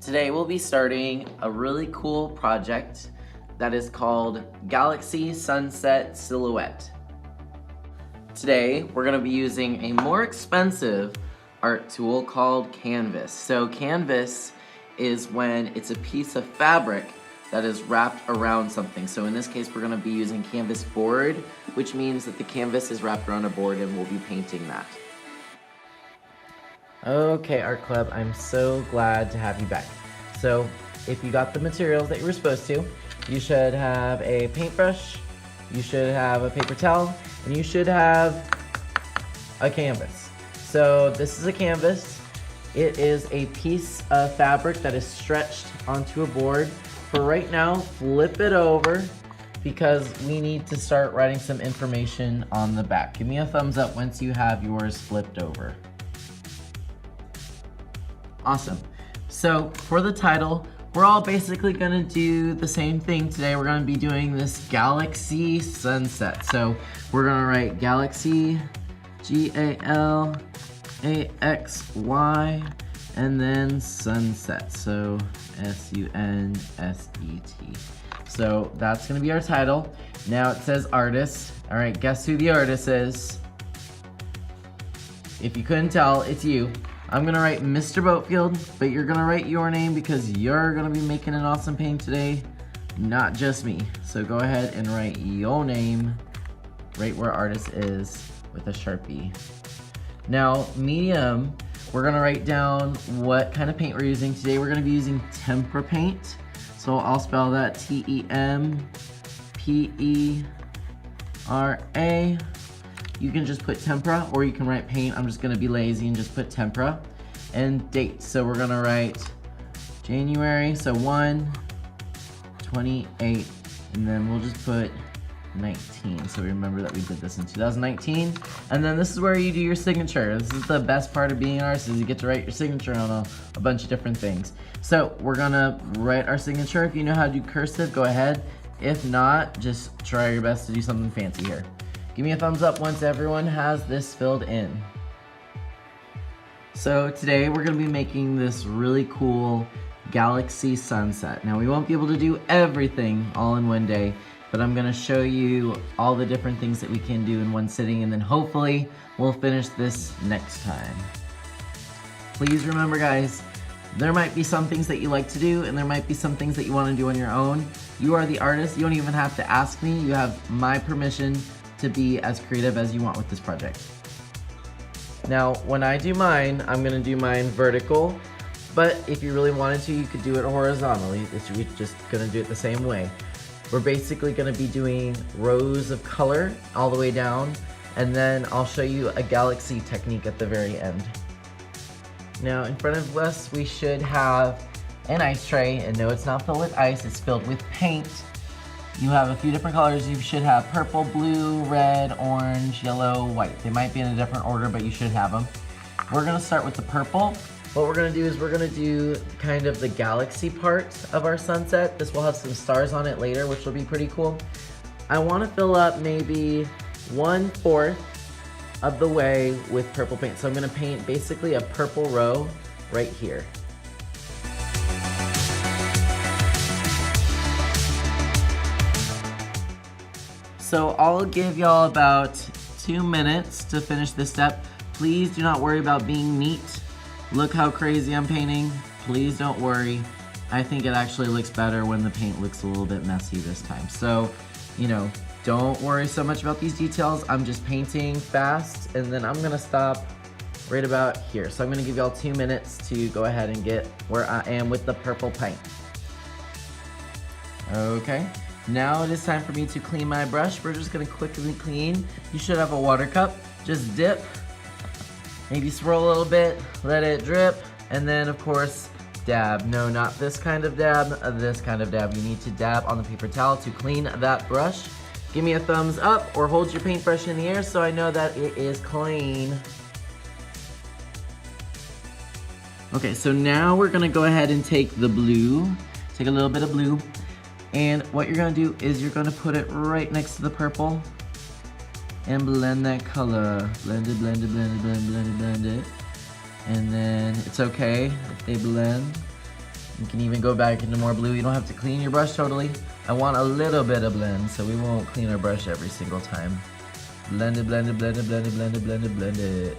Today we'll be starting a really cool project that is called Galaxy Sunset Silhouette. Today we're going to be using a more expensive art tool called Canvas. So Canvas is when it's a piece of fabric that is wrapped around something. So in this case we're going to be using canvas board, which means that the canvas is wrapped around a board and we'll be painting that. Okay, Art Club, I'm so glad to have you back. So, if you got the materials that you were supposed to, you should have a paintbrush, you should have a paper towel, and you should have a canvas. So, this is a canvas. It is a piece of fabric that is stretched onto a board. For right now, flip it over because we need to start writing some information on the back. Give me a thumbs up once you have yours flipped over. Awesome. So for the title, we're all basically gonna do the same thing today. We're gonna be doing this Galaxy Sunset. So we're gonna write Galaxy, G-A-L-A-X-Y, and then Sunset. So S-U-N-S-E-T. So that's gonna be our title. Now it says artist. All right, guess who the artist is? If you couldn't tell, it's you. I'm gonna write Mr. Boatfield, but you're gonna write your name because you're gonna be making an awesome paint today, not just me. So go ahead and write your name right where artist is with a Sharpie. Now, medium, we're gonna write down what kind of paint we're using. Today we're gonna be using tempera paint. So I'll spell that T-E-M-P-E-R-A. You can just put tempera or you can write paint. I'm just gonna be lazy and just put tempera. And date, so we're gonna write January, so 1/28, and then we'll just put 19. So we remember that we did this in 2019. And then this is where you do your signature. This is the best part of being an artist, is you get to write your signature on a bunch of different things. So we're gonna write our signature. If you know how to do cursive, go ahead. If not, just try your best to do something fancy here. Give me a thumbs up once everyone has this filled in. So today we're gonna be making this really cool Galaxy Sunset. Now we won't be able to do everything all in one day, but I'm gonna show you all the different things that we can do in one sitting, and then hopefully we'll finish this next time. Please remember, guys, there might be some things that you like to do and there might be some things that you wanna do on your own. You are the artist, you don't even have to ask me. You have my permission to be as creative as you want with this project. Now, when I do mine, I'm gonna do mine vertical, but if you really wanted to, you could do it horizontally. We're just gonna do it the same way. We're basically gonna be doing rows of color all the way down, and then I'll show you a galaxy technique at the very end. Now, in front of us, we should have an ice tray, and no, it's not filled with ice, it's filled with paint. You have a few different colors. You should have purple, blue, red, orange, yellow, white. They might be in a different order, but you should have them. We're gonna start with the purple. What we're gonna do is we're gonna do kind of the galaxy part of our sunset. This will have some stars on it later, which will be pretty cool. I wanna fill up maybe 1/4 of the way with purple paint. So I'm gonna paint basically a purple row right here. So I'll give y'all about 2 minutes to finish this step. Please do not worry about being neat. Look how crazy I'm painting. Please don't worry. I think it actually looks better when the paint looks a little bit messy this time. So, you know, don't worry so much about these details. I'm just painting fast, and then I'm gonna stop right about here. So I'm gonna give y'all 2 minutes to go ahead and get where I am with the purple paint. Okay. Now it is time for me to clean my brush. We're just gonna quickly clean. You should have a water cup. Just dip, maybe swirl a little bit, let it drip, and then of course, dab. No, not this kind of dab, this kind of dab. You need to dab on the paper towel to clean that brush. Give me a thumbs up or hold your paintbrush in the air so I know that it is clean. Okay, so now we're gonna go ahead and take the blue, take a little bit of blue, and what you're gonna do is you're gonna put it right next to the purple and blend that color. Blend it, blend it, blend it, blend it, blend it, blend it. And then it's okay if they blend. You can even go back into more blue. You don't have to clean your brush totally. I want a little bit of blend, so we won't clean our brush every single time. Blend it, blend it, blend it, blend it, blend it, blend it, blend it.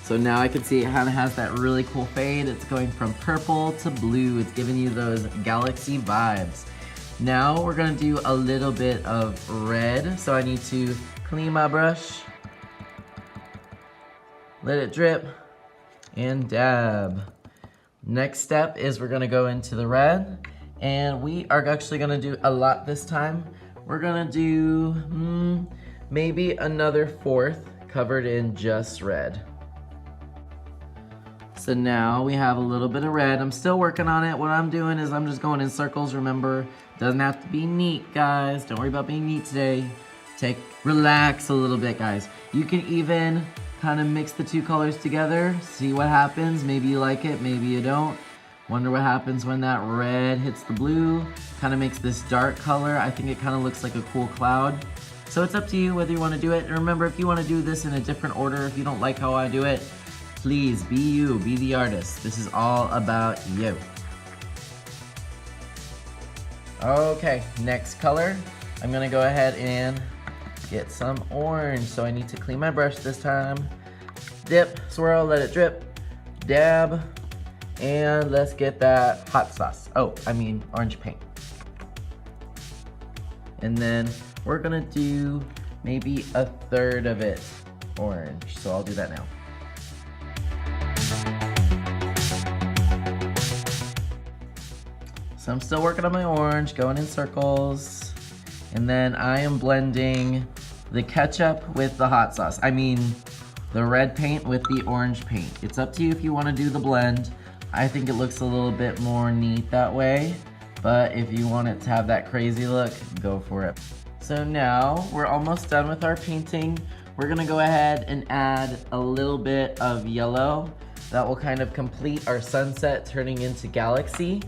So now I can see it kind of has that really cool fade. It's going from purple to blue. It's giving you those galaxy vibes. Now we're gonna do a little bit of red. So I need to clean my brush, let it drip, and dab. Next step is we're gonna go into the red, and we are actually gonna do a lot this time. We're gonna do maybe another fourth covered in just red. So now we have a little bit of red. I'm still working on it. What I'm doing is I'm just going in circles. Remember, doesn't have to be neat, guys. Don't worry about being neat today. Relax a little bit, guys. You can even kind of mix the two colors together. See what happens. Maybe you like it, maybe you don't. Wonder what happens when that red hits the blue. Kind of makes this dark color. I think it kind of looks like a cool cloud. So it's up to you whether you want to do it. And remember, if you want to do this in a different order, if you don't like how I do it, please be you, be the artist. This is all about you. Okay, next color. I'm gonna go ahead and get some orange. So I need to clean my brush this time. Dip, swirl, let it drip, dab, and let's get that hot sauce. Oh, I mean orange paint. And then we're gonna do maybe a third of it orange. So I'll do that now. So I'm still working on my orange, going in circles. And then I am blending the ketchup with the hot sauce. I mean, the red paint with the orange paint. It's up to you if you want to do the blend. I think it looks a little bit more neat that way. But if you want it to have that crazy look, go for it. So now we're almost done with our painting. We're gonna go ahead and add a little bit of yellow. That will kind of complete our sunset turning into galaxy.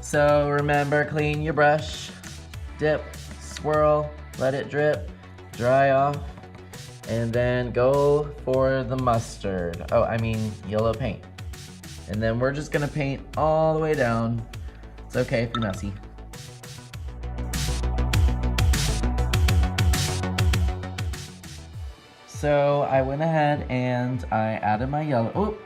So remember, clean your brush, dip, swirl, let it drip, dry off, and then go for the mustard. Oh, I mean yellow paint. And then we're just gonna paint all the way down. It's okay if you're messy. So I went ahead and I added my yellow. Oh,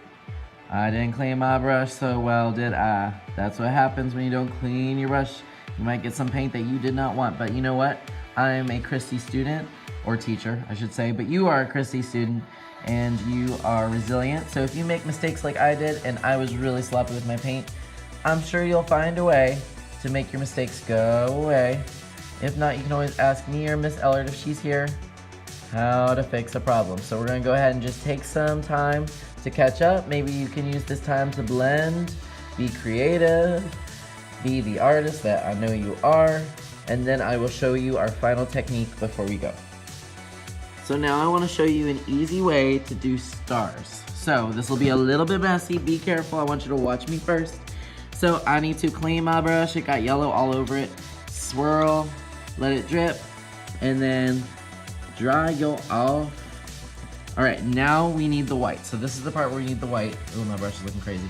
I didn't clean my brush so well, did I? That's what happens when you don't clean your brush. You might get some paint that you did not want, but you know what? I'm a Christy student, or teacher, I should say, but you are a Christy student and you are resilient. So if you make mistakes like I did and I was really sloppy with my paint, I'm sure you'll find a way to make your mistakes go away. If not, you can always ask me or Miss Ellard if she's here how to fix a problem. So we're gonna go ahead and just take some time to catch up. Maybe you can use this time to blend, be creative, be the artist that I know you are, and then I will show you our final technique before we go. So now I want to show you an easy way to do stars. So this will be a little bit messy, be careful, I want you to watch me first. So I need to clean my brush, it got yellow all over it, swirl, let it drip, and then dry go off. All right, now we need the white. So this is the part where we need the white. Ooh, my brush is looking crazy.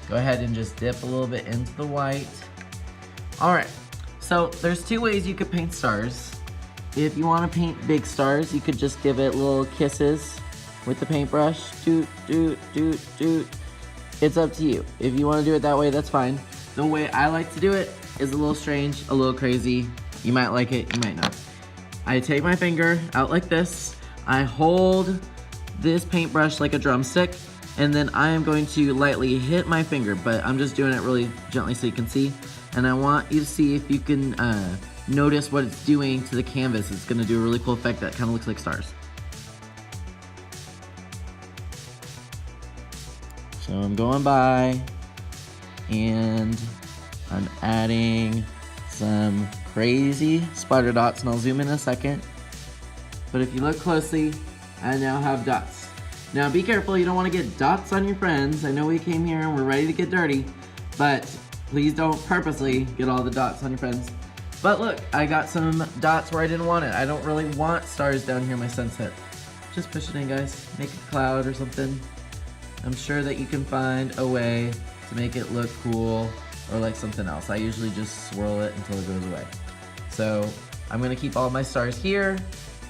Go ahead and just dip a little bit into the white. All right, so there's two ways you could paint stars. If you want to paint big stars, you could just give it little kisses with the paintbrush. Doot, doot, doot, doot. It's up to you. If you want to do it that way, that's fine. The way I like to do it is a little strange, a little crazy. You might like it, you might not. I take my finger out like this. I hold this paintbrush like a drumstick, and then I am going to lightly hit my finger, but I'm just doing it really gently so you can see. And I want you to see if you can notice what it's doing to the canvas. It's gonna do a really cool effect that kind of looks like stars. So I'm going by, and I'm adding some crazy spider dots, and I'll zoom in a second. But if you look closely, I now have dots. Now be careful, you don't want to get dots on your friends. I know we came here and we're ready to get dirty, but please don't purposely get all the dots on your friends. But look, I got some dots where I didn't want it. I don't really want stars down here in my sunset. Just push it in, guys. Make a cloud or something. I'm sure that you can find a way to make it look cool or like something else. I usually just swirl it until it goes away. So I'm gonna keep all my stars here.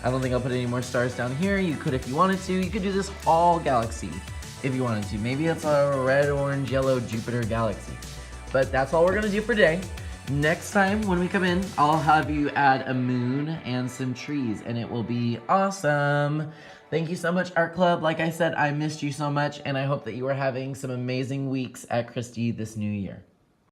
I don't think I'll put any more stars down here. You could if you wanted to. You could do this all galaxy if you wanted to. Maybe it's a red, orange, yellow Jupiter galaxy. But that's all we're gonna do for today. Next time when we come in, I'll have you add a moon and some trees and it will be awesome. Thank you so much, Art Club. Like I said, I missed you so much and I hope that you are having some amazing weeks at Christie this new year.